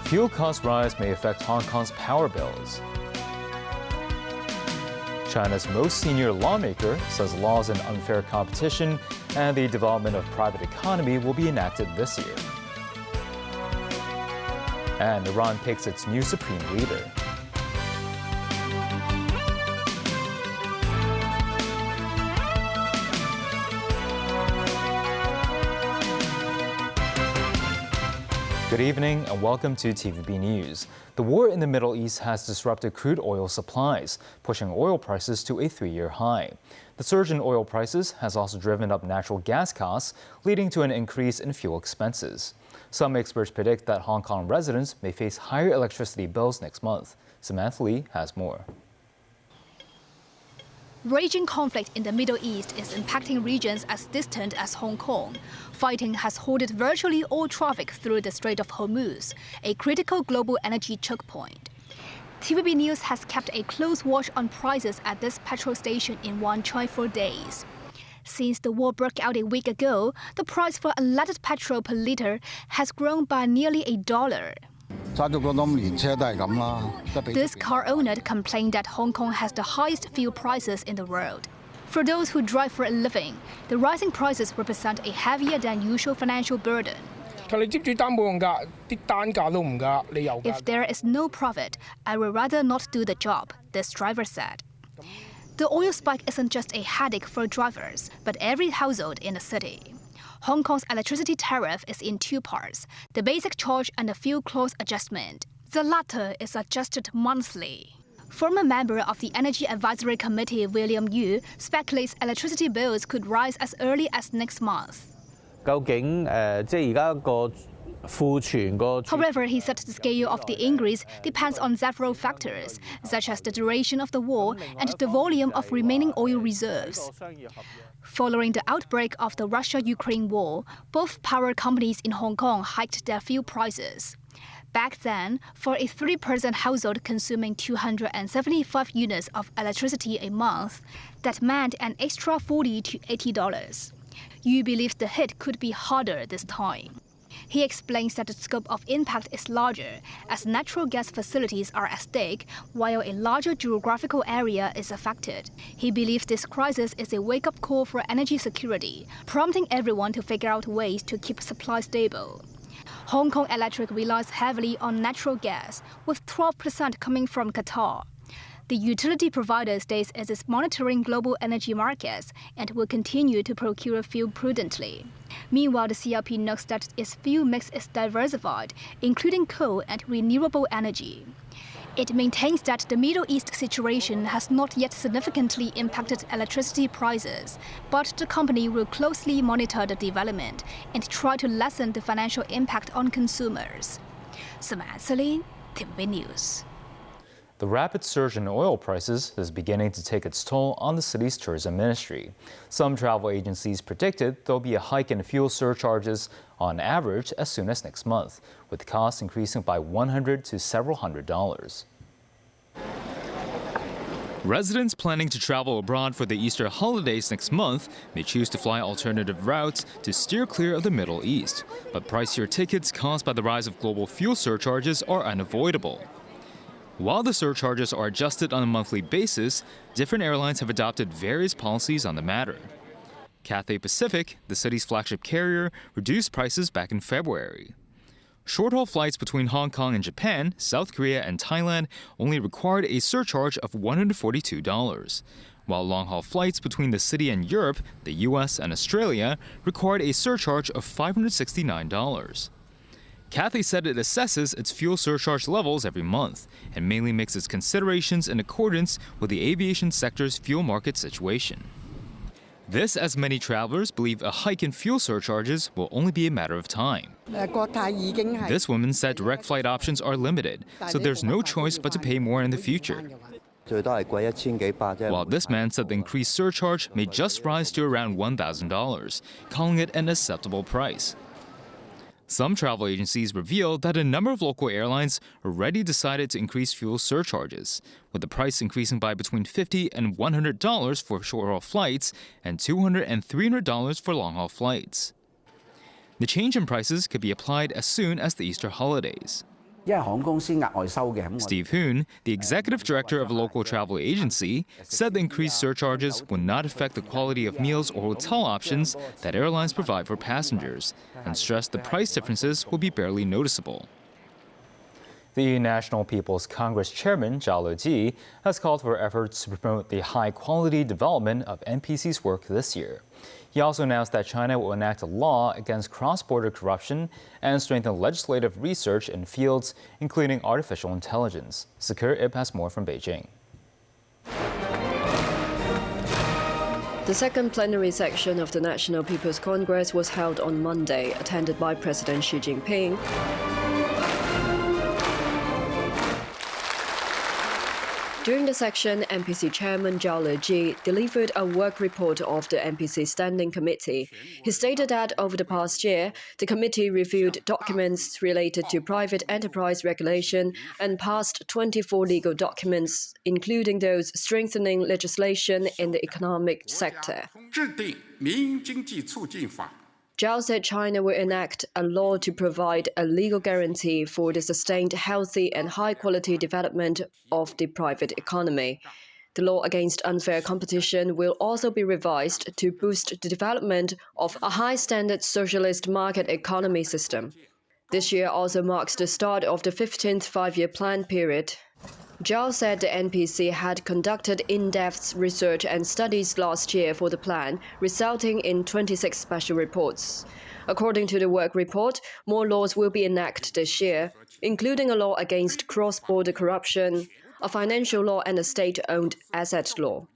Fuel cost rise may affect Hong Kong's power bills. China's most senior lawmaker says laws on unfair competition and the development of private economy will be enacted this year. And Iran picks its new supreme leader. Good evening and welcome to TVB News. The war in the Middle East has disrupted crude oil supplies, pushing oil prices to a 3-year high. The surge in oil prices has also driven up natural gas costs, leading to an increase in fuel expenses. Some experts predict that Hong Kong residents may face higher electricity bills next month. Samantha Lee has more. Raging conflict in the Middle East is impacting regions as distant as Hong Kong. Fighting has halted virtually all traffic through the Strait of Hormuz, a critical global energy choke point. TVB News has kept a close watch on prices at this petrol station in Wan Chai for days. Since the war broke out a week ago, the price for unleaded petrol per litre has grown by nearly $1. This car owner complained that Hong Kong has the highest fuel prices in the world. For those who drive for a living, the rising prices represent a heavier than usual financial burden. If there is no profit, I would rather not do the job, this driver said. The oil spike isn't just a headache for drivers, but every household in the city. Hong Kong's electricity tariff is in 2 parts, the basic charge and the fuel clause adjustment. The latter is adjusted monthly. Former member of the Energy Advisory Committee William Yu speculates electricity bills could rise as early as next month. However, he said the scale of the increase depends on several factors, such as the duration of the war and the volume of remaining oil reserves. Following the outbreak of the Russia-Ukraine war, both power companies in Hong Kong hiked their fuel prices. Back then, for a 3-person household consuming 275 units of electricity a month, that meant an extra $40 to $80. Yu believes the hit could be harder this time. He explains that the scope of impact is larger, as natural gas facilities are at stake, while a larger geographical area is affected. He believes this crisis is a wake-up call for energy security, prompting everyone to figure out ways to keep supply stable. Hong Kong Electric relies heavily on natural gas, with 12% coming from Qatar. The utility provider states it is monitoring global energy markets and will continue to procure fuel prudently. Meanwhile, the CLP notes that its fuel mix is diversified, including coal and renewable energy. It maintains that the Middle East situation has not yet significantly impacted electricity prices, but the company will closely monitor the development and try to lessen the financial impact on consumers. Samantha Lee, TVB News. The rapid surge in oil prices is beginning to take its toll on the city's tourism ministry. Some travel agencies predicted there'll be a hike in fuel surcharges on average as soon as next month, with costs increasing by $100 to several $100. Residents planning to travel abroad for the Easter holidays next month may choose to fly alternative routes to steer clear of the Middle East. But pricier tickets caused by the rise of global fuel surcharges are unavoidable. While the surcharges are adjusted on a monthly basis, different airlines have adopted various policies on the matter. Cathay Pacific, the city's flagship carrier, reduced prices back in February. Short-haul flights between Hong Kong and Japan, South Korea and Thailand only required a surcharge of $142, while long-haul flights between the city and Europe, the US and Australia required a surcharge of $569. Cathay said it assesses its fuel surcharge levels every month and mainly makes its considerations in accordance with the aviation sector's fuel market situation. This, as many travelers believe a hike in fuel surcharges will only be a matter of time. This woman said direct flight options are limited, so there's no choice but to pay more in the future. While this man said the increased surcharge may just rise to around $1,000, calling it an acceptable price. Some travel agencies revealed that a number of local airlines already decided to increase fuel surcharges, with the price increasing by between $50 and $100 for short-haul flights and $200 and $300 for long-haul flights. The change in prices could be applied as soon as the Easter holidays. Steve Hoon, the executive director of a local travel agency, said the increased surcharges will not affect the quality of meals or hotel options that airlines provide for passengers, and stressed the price differences will be barely noticeable. The National People's Congress Chairman Zhao Leji has called for efforts to promote the high-quality development of NPC's work this year. He also announced that China will enact a law against cross-border corruption and strengthen legislative research in fields including artificial intelligence. Sakir Ip has more from Beijing. The second plenary session of the National People's Congress was held on Monday, attended by President Xi Jinping. During the session, NPC Chairman Zhao Leji delivered a work report of the NPC Standing Committee. He stated that over the past year, the committee reviewed documents related to private enterprise regulation and passed 24 legal documents, including those strengthening legislation in the economic sector. Zhao said China will enact a law to provide a legal guarantee for the sustained, healthy and high-quality development of the private economy. The law against unfair competition will also be revised to boost the development of a high-standard socialist market economy system. This year also marks the start of the 15th five-year plan period. Zhao said the NPC had conducted in-depth research and studies last year for the plan, resulting in 26 special reports. According to the work report, more laws will be enacted this year, including a law against cross-border corruption, a financial law and a state-owned asset law.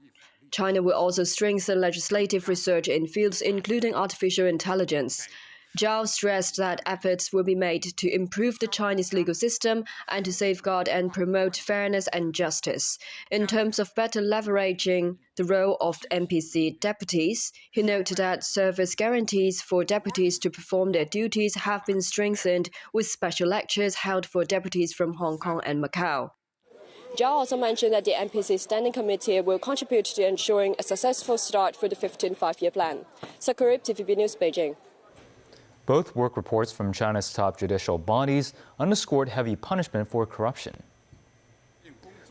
China will also strengthen legislative research in fields including artificial intelligence. Zhao stressed that efforts will be made to improve the Chinese legal system and to safeguard and promote fairness and justice. In terms of better leveraging the role of NPC deputies, he noted that service guarantees for deputies to perform their duties have been strengthened with special lectures held for deputies from Hong Kong and Macau. Zhao also mentioned that the NPC Standing Committee will contribute to ensuring a successful start for the 15th five-year plan. Sakurip, TVB News, Beijing. Both work reports from China's top judicial bodies underscored heavy punishment for corruption.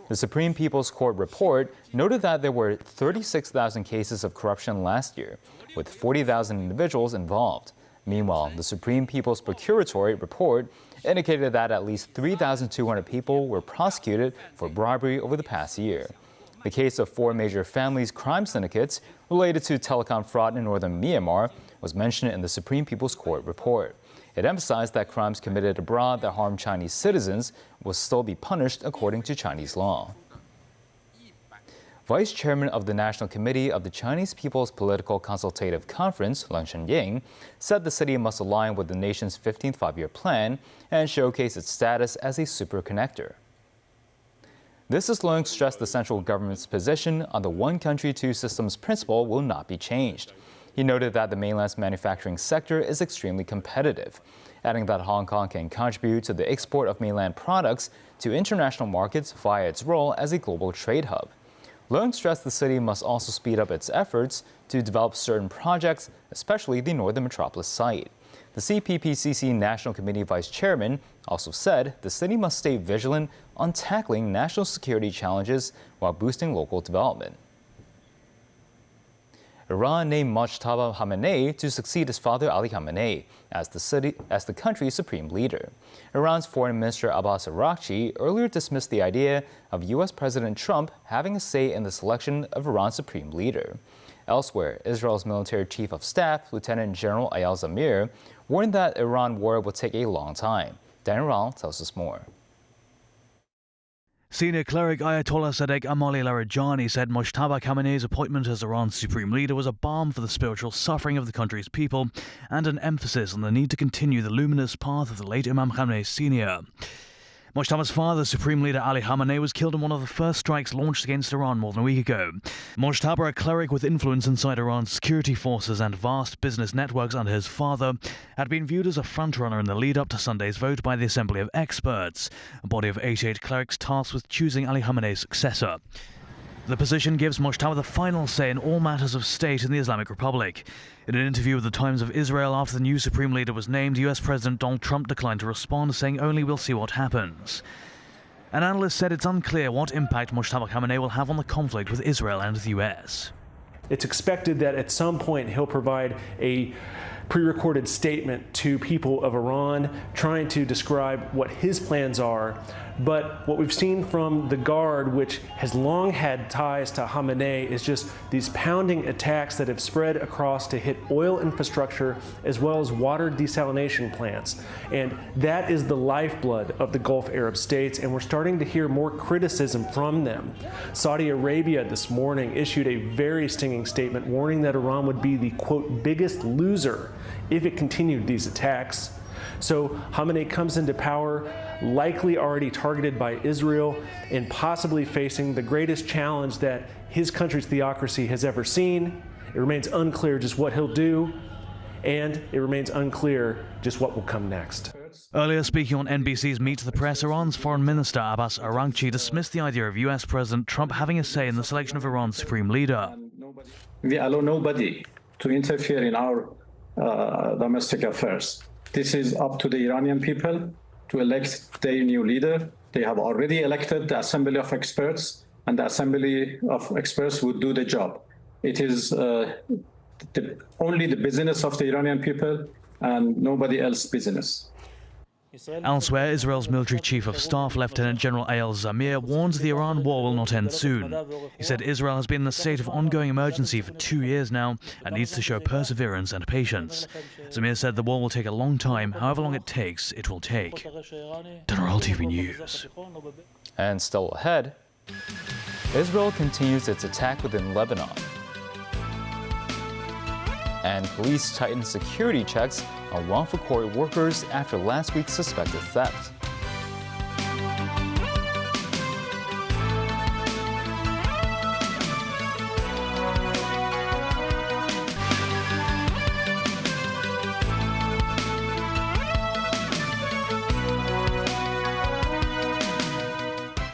The Supreme People's Court report noted that there were 36,000 cases of corruption last year, with 40,000 individuals involved. Meanwhile, the Supreme People's Procuratory report indicated that at least 3,200 people were prosecuted for bribery over the past year. The case of 4 major families' crime syndicates related to telecom fraud in northern Myanmar was mentioned in the Supreme People's Court report. It emphasized that crimes committed abroad that harm Chinese citizens will still be punished according to Chinese law. Vice Chairman of the National Committee of the Chinese People's Political Consultative Conference, Leung Chun-ying, said the city must align with the nation's 15th five-year plan and showcase its status as a superconnector. This as Leung stressed the central government's position on the one country, two systems principle will not be changed. He noted that the mainland's manufacturing sector is extremely competitive, adding that Hong Kong can contribute to the export of mainland products to international markets via its role as a global trade hub. Leung stressed the city must also speed up its efforts to develop certain projects, especially the Northern Metropolis site. The CPPCC National Committee Vice Chairman also said the city must stay vigilant on tackling national security challenges while boosting local development. Iran named Mojtaba Khamenei to succeed his father Ali Khamenei as the country's supreme leader. Iran's Foreign Minister Abbas Araghchi earlier dismissed the idea of U.S. President Trump having a say in the selection of Iran's supreme leader. Elsewhere, Israel's military chief of staff, Lieutenant General Eyal Zamir, warned that Iran war will take a long time. Dan Ral tells us more. Senior cleric Ayatollah Sadegh Amoli Larijani said Mojtaba Khamenei's appointment as Iran's supreme leader was a balm for the spiritual suffering of the country's people and an emphasis on the need to continue the luminous path of the late Imam Khamenei Sr. Mojtaba's father, Supreme Leader Ali Khamenei, was killed in one of the first strikes launched against Iran more than a week ago. Mojtaba, a cleric with influence inside Iran's security forces and vast business networks under his father, had been viewed as a frontrunner in the lead-up to Sunday's vote by the Assembly of Experts, a body of 88 clerics tasked with choosing Ali Khamenei's successor. The position gives Mojtaba the final say in all matters of state in the Islamic Republic. In an interview with the Times of Israel after the new Supreme Leader was named, US President Donald Trump declined to respond, saying only we'll see what happens. An analyst said it's unclear what impact Mojtaba Khamenei will have on the conflict with Israel and the US. It's expected that at some point he'll provide a pre-recorded statement to people of Iran trying to describe what his plans are. But what we've seen from the Guard, which has long had ties to Khamenei, is just these pounding attacks that have spread across to hit oil infrastructure as well as water desalination plants. And that is the lifeblood of the Gulf Arab states, and we're starting to hear more criticism from them. Saudi Arabia this morning issued a very stinging statement warning that Iran would be the, quote, biggest loser if it continued these attacks. So Khamenei comes into power, likely already targeted by Israel, and possibly facing the greatest challenge that his country's theocracy has ever seen. It remains unclear just what he'll do, and it remains unclear just what will come next. Earlier, speaking on NBC's Meet the Press, Iran's Foreign Minister Abbas Araghchi dismissed the idea of US President Trump having a say in the selection of Iran's Supreme Leader. We allow nobody to interfere in our domestic affairs. This is up to the Iranian people to elect their new leader. They have already elected the Assembly of Experts, and the Assembly of Experts would do the job. It is only the business of the Iranian people and nobody else's business. Elsewhere, Israel's military chief of staff, Lieutenant General Eyal Zamir, warns the Iran war will not end soon. He said Israel has been in a state of ongoing emergency for 2 years now and needs to show perseverance and patience. Zamir said the war will take a long time. However long it takes, it will take. General TV News. And still ahead, Israel continues its attack within Lebanon. And police tighten security checks on wrongful court workers after last week's suspected theft.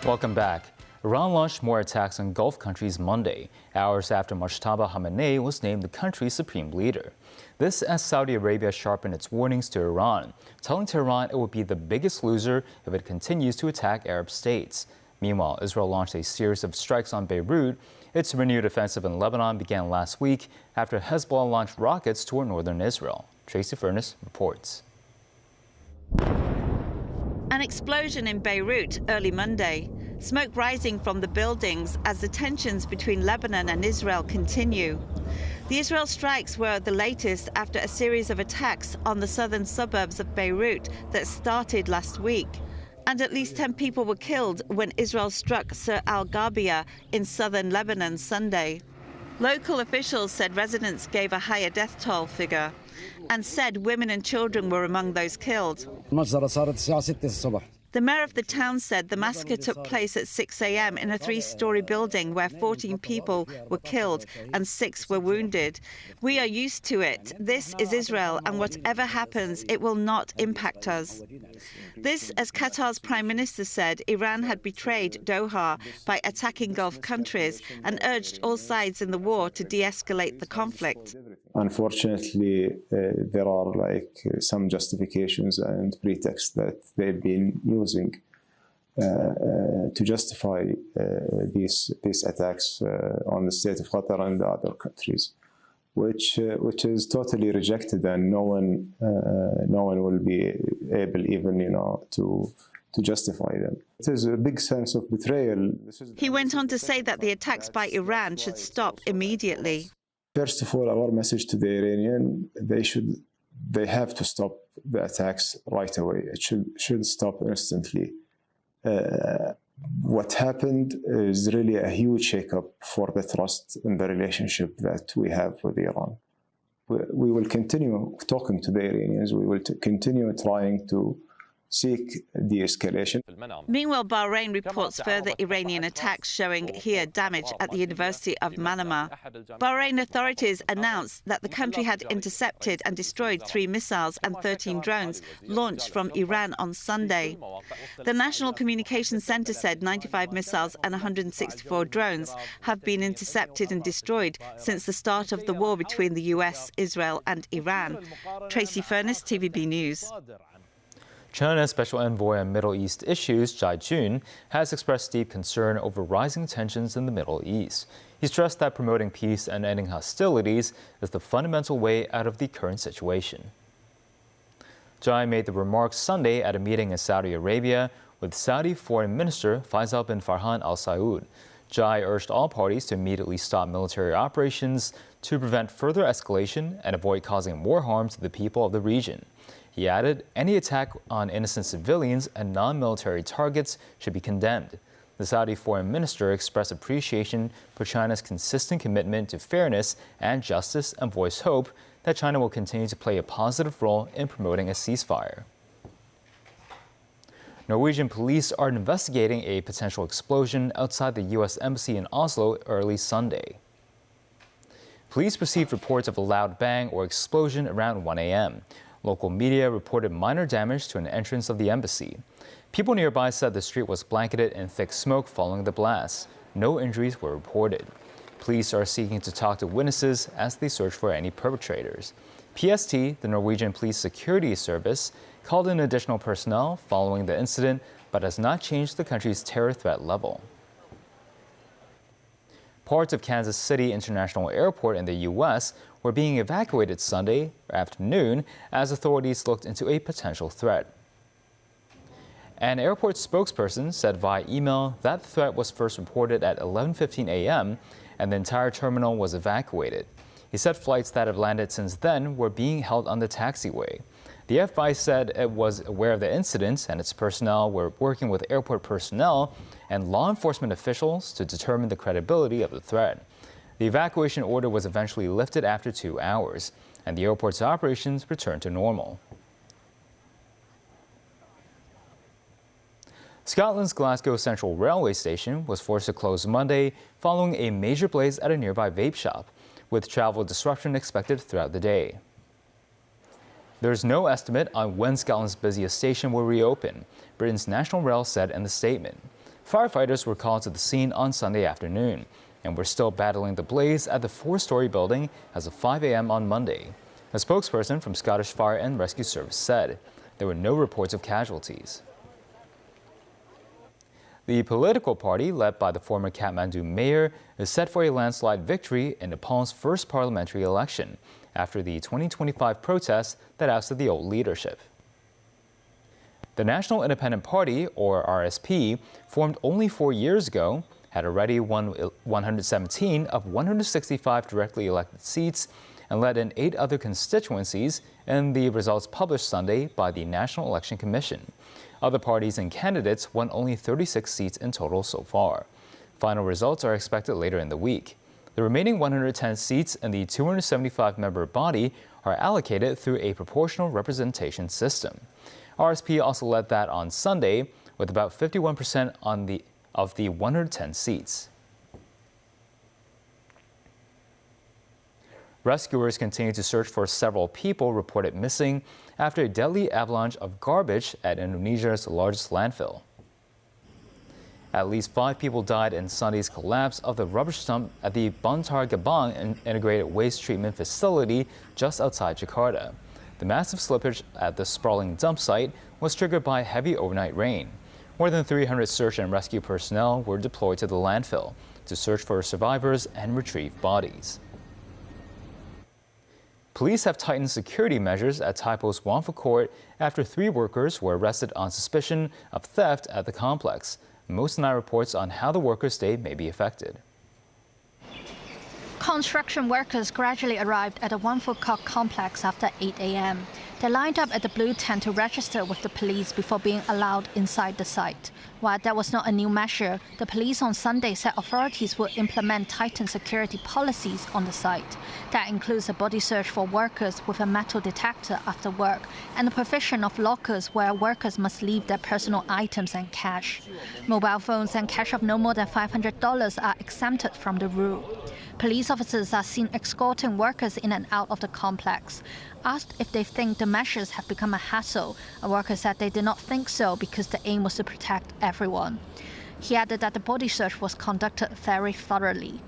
Welcome back. Iran launched more attacks on Gulf countries Monday, hours after Mojtaba Khamenei was named the country's supreme leader. This as Saudi Arabia sharpened its warnings to Iran, telling Tehran it would be the biggest loser if it continues to attack Arab states. Meanwhile, Israel launched a series of strikes on Beirut. Its renewed offensive in Lebanon began last week after Hezbollah launched rockets toward northern Israel. Tracy Furness reports. An explosion in Beirut early Monday. Smoke rising from the buildings as the tensions between Lebanon and Israel continue. The Israel strikes were the latest after a series of attacks on the southern suburbs of Beirut that started last week. And at least 10 people were killed when Israel struck Sir al-Ghabia in southern Lebanon Sunday. Local officials said residents gave a higher death toll figure and said women and children were among those killed. The mayor of the town said the massacre took place at 6 a.m. in a 3-story building where 14 people were killed and 6 were wounded. We are used to it. This is Israel, and whatever happens, it will not impact us. This, as Qatar's Prime Minister said, Iran had betrayed Doha by attacking Gulf countries and urged all sides in the war to de-escalate the conflict. Unfortunately, there are some justifications and pretexts that they've been using to justify these attacks on the state of Qatar and the other countries, which is totally rejected, and no one will be able even to justify them. It is a big sense of betrayal. He went on to say that the attacks by Iran should stop immediately. First of all, our message to the Iranian, they have to stop the attacks right away. It should stop instantly. What happened is really a huge shakeup for the trust in the relationship that we have with Iran. We will continue talking to the Iranians. We will continue trying to seek de-escalation. Meanwhile, Bahrain reports further Iranian attacks showing here damage at the University of Manama. Bahrain authorities announced that the country had intercepted and destroyed 3 missiles and 13 drones launched from Iran on Sunday. The National Communications Center said 95 missiles and 164 drones have been intercepted and destroyed since the start of the war between the US, Israel and Iran. Tracy Furness, TVB News. China's Special Envoy on Middle East Issues, Zhai Jun, has expressed deep concern over rising tensions in the Middle East. He stressed that promoting peace and ending hostilities is the fundamental way out of the current situation. Zhai made the remarks Sunday at a meeting in Saudi Arabia with Saudi Foreign Minister Faisal bin Farhan Al Saud. Zhai urged all parties to immediately stop military operations to prevent further escalation and avoid causing more harm to the people of the region. He added, any attack on innocent civilians and non-military targets should be condemned. The Saudi foreign minister expressed appreciation for China's consistent commitment to fairness and justice and voiced hope that China will continue to play a positive role in promoting a ceasefire. Norwegian police are investigating a potential explosion outside the U.S. Embassy in Oslo early Sunday. Police received reports of a loud bang or explosion around 1 a.m. Local media reported minor damage to an entrance of the embassy. People nearby said the street was blanketed in thick smoke following the blast. No injuries were reported. Police are seeking to talk to witnesses as they search for any perpetrators. PST, the Norwegian Police Security Service, called in additional personnel following the incident, but has not changed the country's terror threat level. Parts of Kansas City International Airport in the U.S. were being evacuated Sunday afternoon as authorities looked into a potential threat. An airport spokesperson said via email that the threat was first reported at 11:15 a.m. and the entire terminal was evacuated. He said flights that have landed since then were being held on the taxiway. The FBI said it was aware of the incident and its personnel were working with airport personnel and law enforcement officials to determine the credibility of the threat. The evacuation order was eventually lifted after 2 hours, and the airport's operations returned to normal. Scotland's Glasgow Central Railway Station was forced to close Monday following a major blaze at a nearby vape shop, with travel disruption expected throughout the day. There is no estimate on when Scotland's busiest station will reopen, Britain's National Rail said in the statement. Firefighters were called to the scene on Sunday afternoon and were still battling the blaze at the 4-story building as of 5 a.m. on Monday. A spokesperson from Scottish Fire and Rescue Service said there were no reports of casualties. The political party, led by the former Kathmandu mayor, is set for a landslide victory in Nepal's first parliamentary election after the 2025 protests that ousted the old leadership. The National Independent Party, or RSP, formed only 4 years ago, had already won 117 of 165 directly elected seats and led in 8 other constituencies in the results published Sunday by the National Election Commission. Other parties and candidates won only 36 seats in total so far. Final results are expected later in the week. The remaining 110 seats in the 275-member body are allocated through a proportional representation system. RSP also led that on Sunday with about 51% of the 110 seats. Rescuers continue to search for several people reported missing after a deadly avalanche of garbage at Indonesia's largest landfill. At least 5 people died in Sunday's collapse of the rubbish dump at the Bantar Gebang integrated waste treatment facility just outside Jakarta. The massive slippage at the sprawling dump site was triggered by heavy overnight rain. More than 300 search and rescue personnel were deployed to the landfill to search for survivors and retrieve bodies. Police have tightened security measures at Taipo's Wangfu Court after 3 workers were arrested on suspicion of theft at the complex. Most deny reports on how the workers' day may be affected. Construction workers gradually arrived at the Wangfu Court complex after 8 a.m. They lined up at the blue tent to register with the police before being allowed inside the site. While that was not a new measure, the police on Sunday said authorities would implement tightened security policies on the site. That includes a body search for workers with a metal detector after work and the provision of lockers where workers must leave their personal items and cash. Mobile phones and cash of no more than $500 are exempted from the rule. Police officers are seen escorting workers in and out of the complex. Asked if they think the measures have become a hassle, a worker said they did not think so because the aim was to protect everyone. He added that the body search was conducted very thoroughly.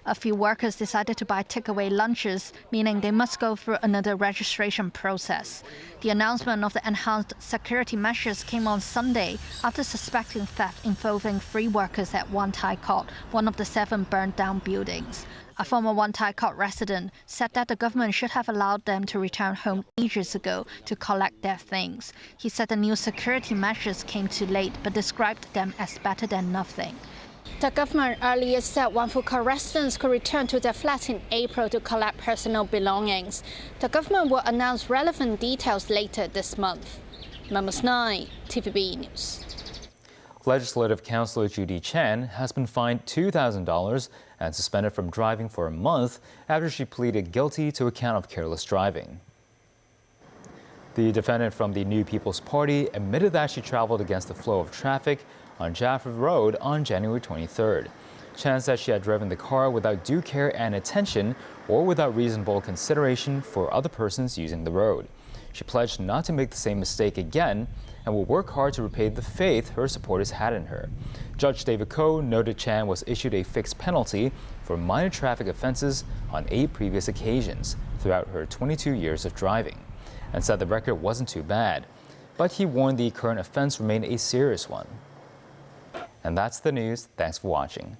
A few workers decided to buy takeaway lunches, meaning they must go through another registration process. The announcement of the enhanced security measures came on Sunday after suspecting theft involving 3 workers at Wan Tai Kok, one of the 7 burned-down buildings. A former Wan Tai Kok resident said that the government should have allowed them to return home ages ago to collect their things. He said the new security measures came too late, but described them as better than nothing. The government earlier said Wan Phu Kok residents could return to their flats in April to collect personal belongings. The government will announce relevant details later this month. Memos 9, TVB News. Legislative Councillor Judy Chan has been fined $2,000 and suspended from driving for a month after she pleaded guilty to a count of careless driving. The defendant from the New People's Party admitted that she traveled against the flow of traffic on Jaffrey Road on January 23rd. Chan said she had driven the car without due care and attention or without reasonable consideration for other persons using the road. She pledged not to make the same mistake again and will work hard to repay the faith her supporters had in her. Judge David Koh noted Chan was issued a fixed penalty for minor traffic offenses on 8 previous occasions throughout her 22 years of driving, and said the record wasn't too bad. But he warned the current offense remained a serious one. And that's the news. Thanks for watching.